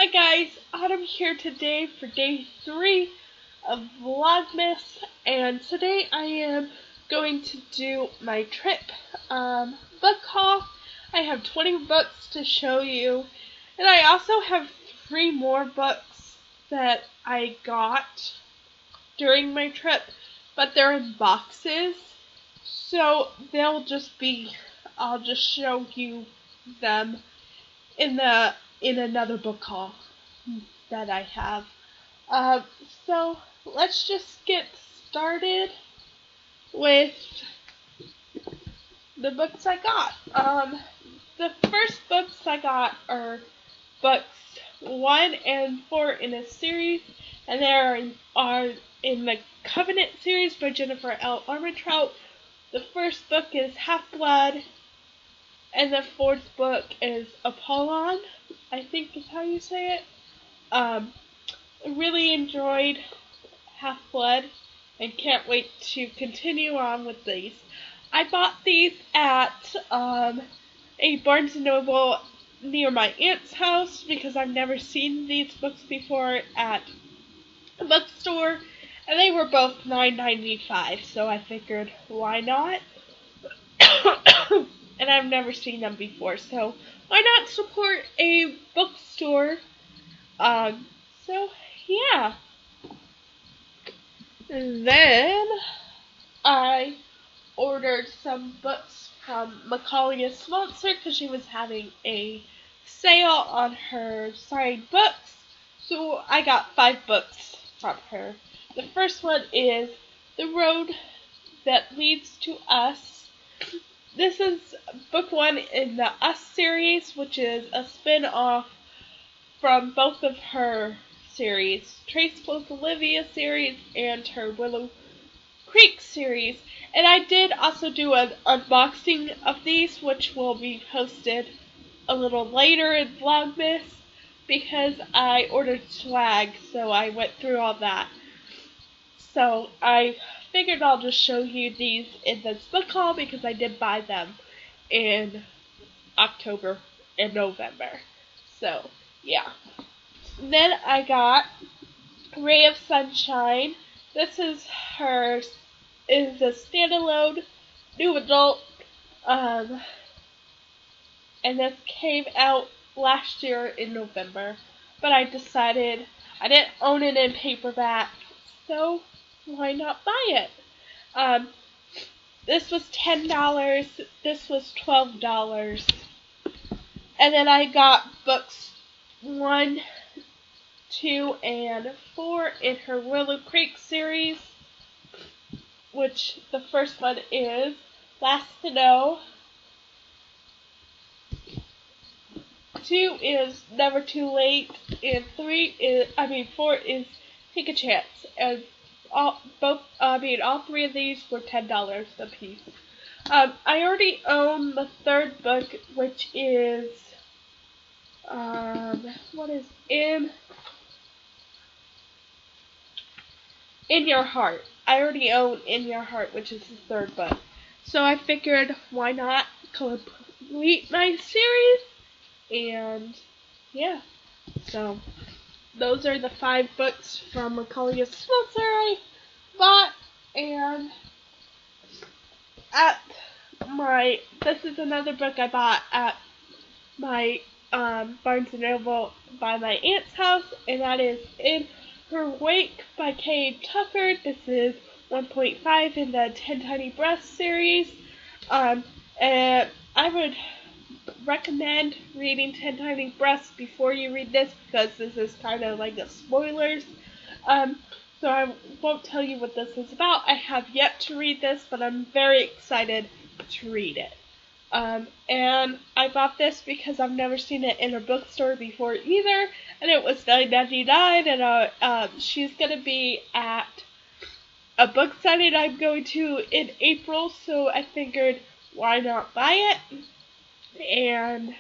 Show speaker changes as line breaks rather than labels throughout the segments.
Hi guys, Autumn here today for day 3 of Vlogmas, and today I am going to do my trip book haul. I have 20 books to show you, and I also have 3 more books that I got during my trip, but they're in boxes, so I'll just show you them in another book haul that I have. So let's just get started with the books I got. The first books I got are books 1 and 4 in a series, and they are in the Covenant series by Jennifer L. Armentrout. The first book is Half-Blood, and the fourth book is Apollon, I think is how you say it. I really enjoyed Half-Blood and can't wait to continue on with these. I bought these at a Barnes & Noble near my aunt's house because I've never seen these books before at a bookstore, and they were both $9.95, so I figured, why not? And I've never seen them before, so why not support a bookstore? So yeah. And then I ordered some books from Macaulay's sponsor because she was having a sale on her signed books. So I got 5 books from her. The first one is The Road That Leads to Us. This is book 1 in the Us series, which is a spin-off from both of her series, Trace plus Olivia series and her Willow Creek series. And I did also do an unboxing of these, which will be posted a little later in Vlogmas because I ordered swag, so I went through all that. So I figured I'll just show you these in this book haul because I did buy them in October and November. So yeah. Then I got Ray of Sunshine. This is a standalone new adult, and this came out last year in November, but I decided I didn't own it in paperback, so why not buy it? This was $10, this was $12, and then I got books 1, 2, and 4 in her Willow Creek series, which the first one is Last to Know, 2 is Never Too Late, and 4 is Take a Chance, and all 3 of these were $10 a piece. I already own the third book, which is In Your Heart. I already own In Your Heart, which is the third book. So I figured, why not complete my series? And yeah. So those are the 5 books from Macaulay's sponsor I bought. And this is another book I bought at my Barnes & Noble by my aunt's house, and that is In Her Wake by Kay Tucker. This is 1.5 in the 10 Tiny Breaths series. And I would recommend reading 10 Tiny Breaths before you read this because this is kind of like a spoilers. So I won't tell you what this is about. I have yet to read this, but I'm very excited to read it. And I bought this because I've never seen it in a bookstore before either, and it was $9.99, and she's going to be at a book signing I'm going to in April, so I figured, why not buy it? And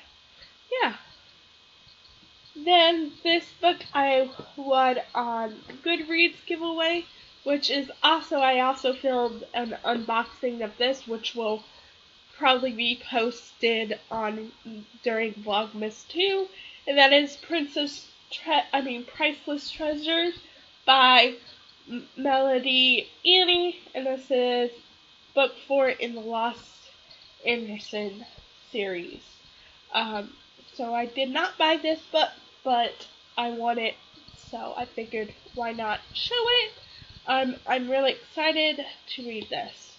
yeah. Then this book I won on Goodreads giveaway, which is I also filmed an unboxing of this, which will probably be posted during Vlogmas 2, and that is Princess Priceless Treasures by Melody Annie, and this is book 4 in the Lost Anderson series. So I did not buy this book, but I want it, so I figured why not show it. I'm really excited to read this.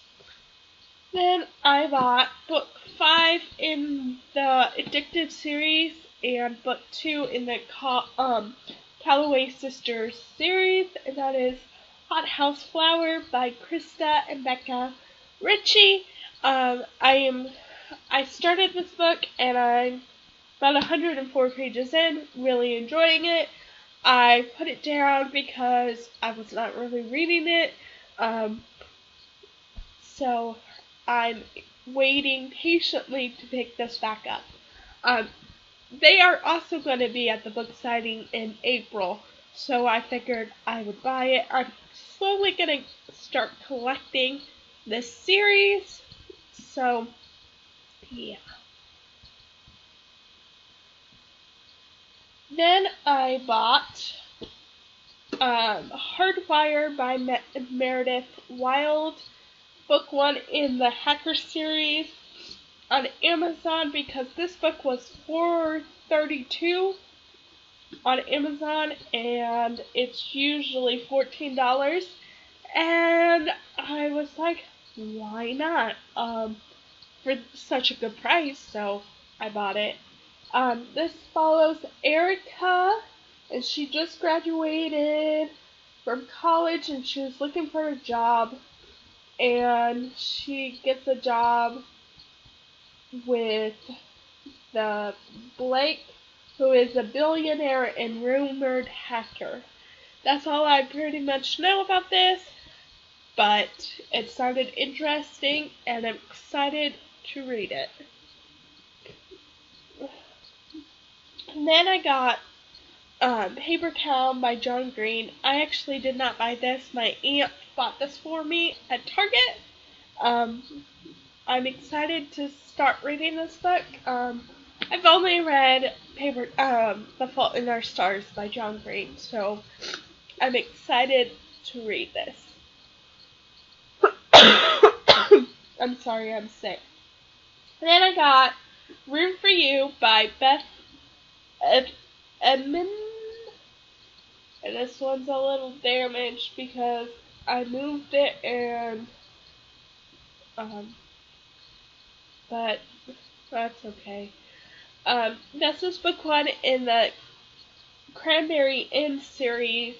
Then I bought book 5 in the Addicted series and book 2 in the Calloway Sisters series, and that is Hot House Flower by Krista and Becca Ritchie. I started this book and I'm about 104 pages in, really enjoying it. I put it down because I was not really reading it, so I'm waiting patiently to pick this back up. They are also going to be at the book signing in April, so I figured I would buy it. I'm slowly going to start collecting this series, so yeah. Then I bought Hardwire by Meredith Wild, book 1 in the Hacker series, on Amazon because this book was $4.32 on Amazon and it's usually $14, and I was like, why not, for such a good price, so I bought it. This follows Erica, and she just graduated from college and she was looking for a job, and she gets a job with the Blake, who is a billionaire and rumored hacker. That's all I pretty much know about this, but it sounded interesting and I'm excited to read it. And then I got Paper Town by John Green. I actually did not buy this. My aunt bought this for me at Target. I'm excited to start reading this book. I've only read The Fault in Our Stars by John Green, so I'm excited to read this. I'm sorry, I'm sick. And then I got Room for You by Beth Edmond. And this one's a little damaged because I moved it and but that's okay. This is book 1 in the Cranberry Inn series.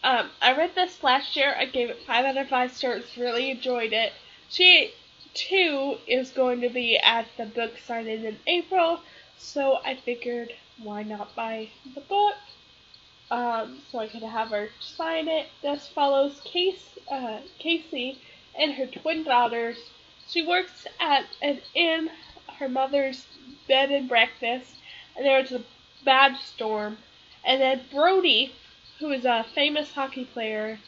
I read this last year. I gave it 5 out of 5 stars. Really enjoyed it. She too is going to be at the book signing in April, so I figured why not buy the book, so I could have her sign it. This follows Casey and her twin daughters. She works at an inn, her mother's bed and breakfast, and there's a bad storm. And then Brody, who is a famous hockey player,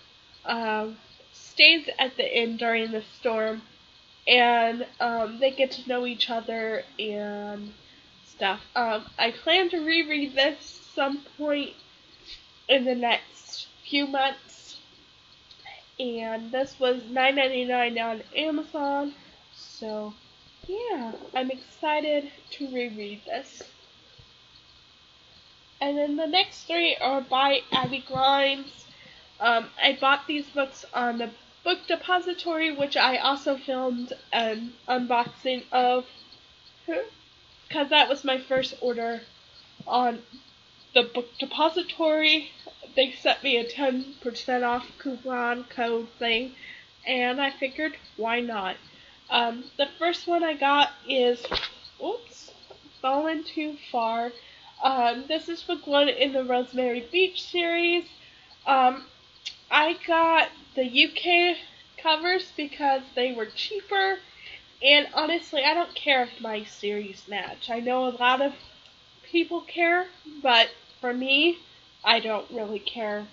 stays at the inn during the storm, and they get to know each other and stuff. I plan to reread this some point in the next few months, and this was $9.99 on Amazon, so yeah, I'm excited to reread this. And then the next 3 are by Abby Grimes. I bought these books on the Book Depository, which I also filmed an unboxing of, because that was my first order on the Book Depository. They sent me a 10% off coupon code thing, and I figured, why not? The first one I got is, Fallen Too Far. This is book 1 in the Rosemary Beach series. I got the UK covers because they were cheaper, and honestly, I don't care if my series match. I know a lot of people care, but for me, I don't really care.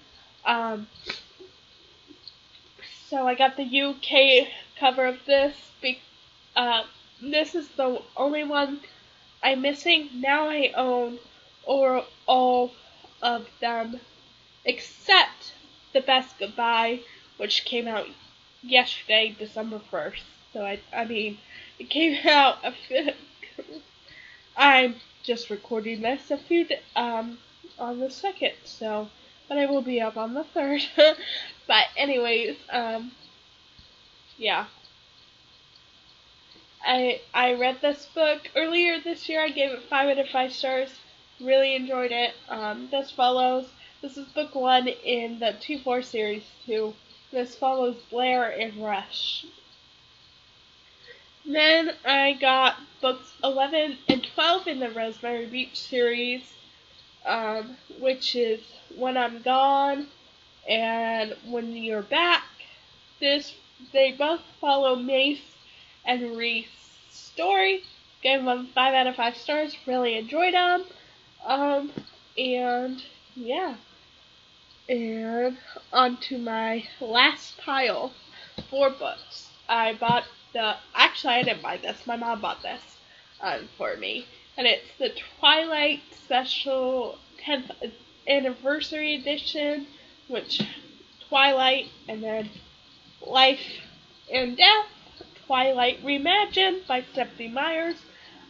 So I got the UK cover of this. This is the only one I'm missing. Now I own all of them, except The Best Goodbye, which came out yesterday, December 1st. So I mean, it came out I'm just recording this on the 2nd, so, but I will be up on the 3rd. But anyways, yeah. I read this book earlier this year. I gave it 5 out of 5 stars. Really enjoyed it. This is book 1 in the 2-4 series too. This follows Blair and Rush. Then I got books 11 and 12 in the Rosemary Beach series, which is When I'm Gone and When You're Back. They both follow Mace and Reese's story. Gave them 5 out of 5 stars. Really enjoyed them. And yeah. And on to my last pile, 4 books. Actually, I didn't buy this. My mom bought this for me. And it's the Twilight Special 10th Anniversary Edition, which Twilight and then Life and Death, Twilight Reimagined by Stephenie Meyers.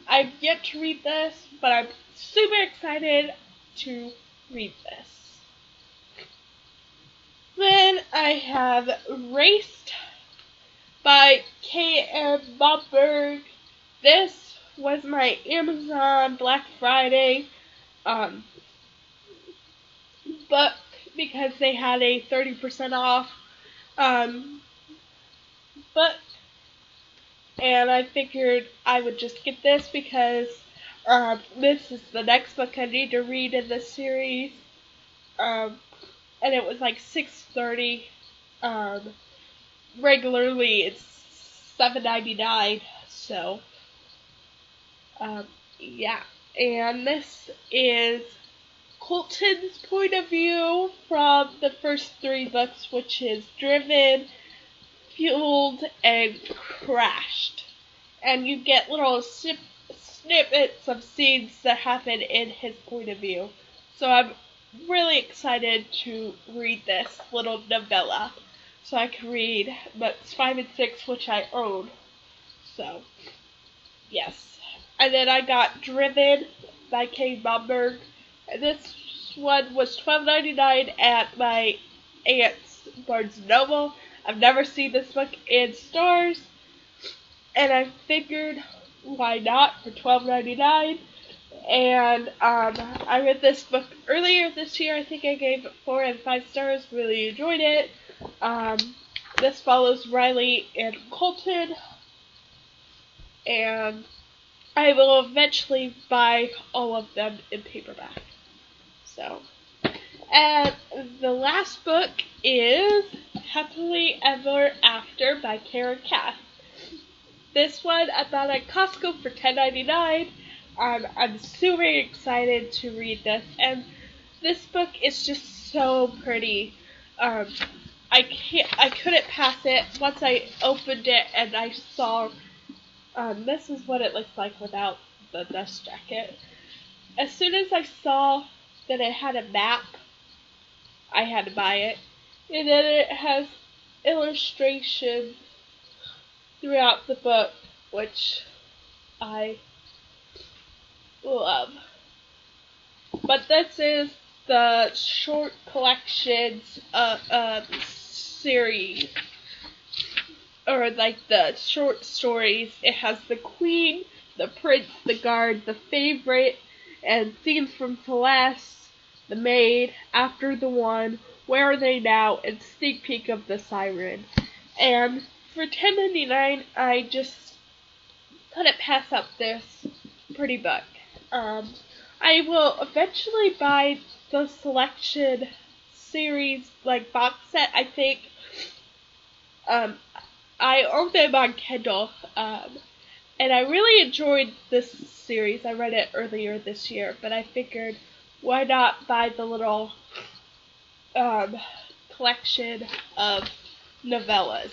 I've yet to read this, but I'm super excited to read this. Then I have Raced by K.M. Bamberg. This was my Amazon Black Friday book because they had a 30% off book, and I figured I would just get this because this is the next book I need to read in this series, and it was like $6.30. Regularly it's $7.99, so yeah. And this is Colton's point of view from the first 3 books, which is Driven, Fueled, and Crashed. And you get little snippets of scenes that happen in his point of view. So I'm really excited to read this little novella. So I can read books 5 and 6, which I own. So, yes. And then I got Driven by K. Bamberg. And this one was $12.99 at my aunt's Barnes & Noble. I've never seen this book in stores. And I figured, why not, for $12.99. And I read this book earlier this year. I think I gave it 4 out of 5 stars. Really enjoyed it. This follows Riley and Colton, and I will eventually buy all of them in paperback. So, and the last book is Happily Ever After by Karen Cass. This one I bought at Costco for $10.99. I'm super excited to read this, and this book is just so pretty. I couldn't pass it once I opened it and I saw, this is what it looks like without the dust jacket. As soon as I saw that it had a map, I had to buy it. And then it has illustrations throughout the book, which I love. But this is the short collections series, or like the short stories. It has the Queen, the Prince, the Guard, the Favorite, and Scenes from Celeste, The Maid, After the One, Where Are They Now, and Sneak Peek of the Siren. And for $10.99, I just couldn't pass up this pretty book. I will eventually buy the selection series, like box set, I think. I own them on Kindle, and I really enjoyed this series. I read it earlier this year, but I figured, why not buy the little collection of novellas.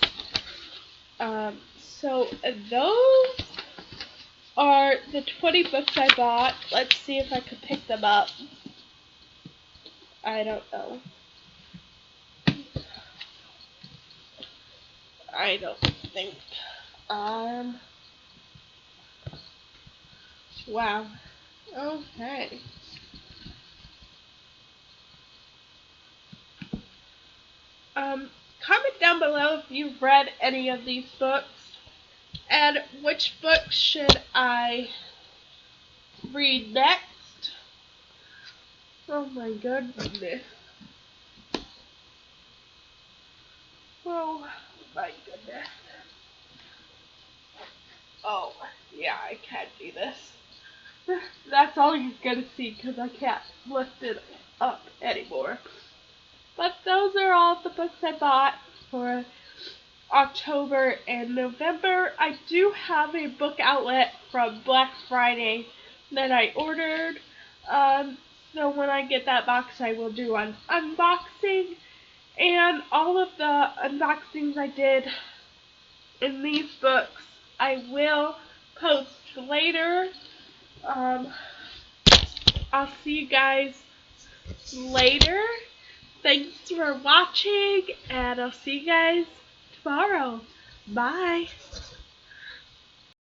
So those are the 20 books I bought. Let's see if I could pick them up. I don't know. I don't think. Wow. Okay. Comment down below if you've read any of these books, and which book should I read next? Oh my goodness. Oh my goodness. Oh, yeah, I can't do this. That's all you're gonna see because I can't lift it up anymore. But those are all the books I bought for October and November. I do have a book outlet from Black Friday that I ordered. So when I get that box, I will do an unboxing. And all of the unboxings I did in these books, I will post later. I'll see you guys later. Thanks for watching, and I'll see you guys tomorrow. Bye.